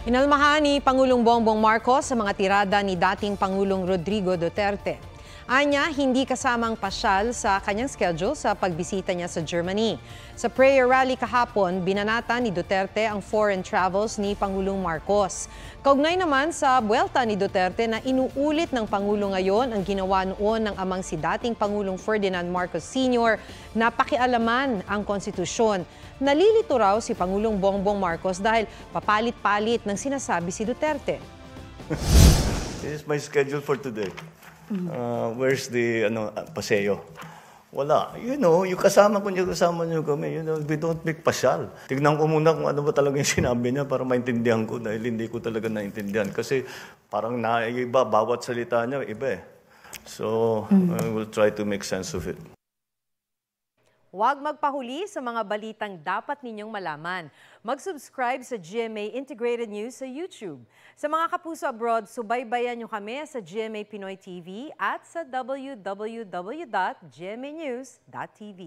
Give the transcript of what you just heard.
Inalmahan ni Pangulong Bongbong Marcos sa mga tirada ni dating Pangulong Rodrigo Duterte. Anya, hindi kasamang pasyal sa kanyang schedule sa pagbisita niya sa Germany. Sa prayer rally kahapon, binanata ni Duterte ang foreign travels ni Pangulong Marcos. Kaugnay naman sa buwelta ni Duterte na inuulit ng Pangulo ngayon ang ginawa noon ng amang si dating Pangulong Ferdinand Marcos Sr. na pakialaman ang konstitusyon. Nalilito raw si Pangulong Bongbong Marcos dahil papalit-palit ng sinasabi si Duterte. This is my schedule for today. Where's the paseo? Wala. Yung kasama niyo kami. We don't make pasyal. Tignan ko muna kung ano ba talaga yung sinabi niya para maintindihan ko dahil hindi ko talaga naintindihan. Kasi parang naiba, bawat salita niya, iba eh. So, I will try to make sense of it. Huwag magpahuli sa mga balitang dapat ninyong malaman. Mag-subscribe sa GMA Integrated News sa YouTube. Sa mga kapuso abroad, subaybayan nyo kami sa GMA Pinoy TV at sa www.gmanews.tv.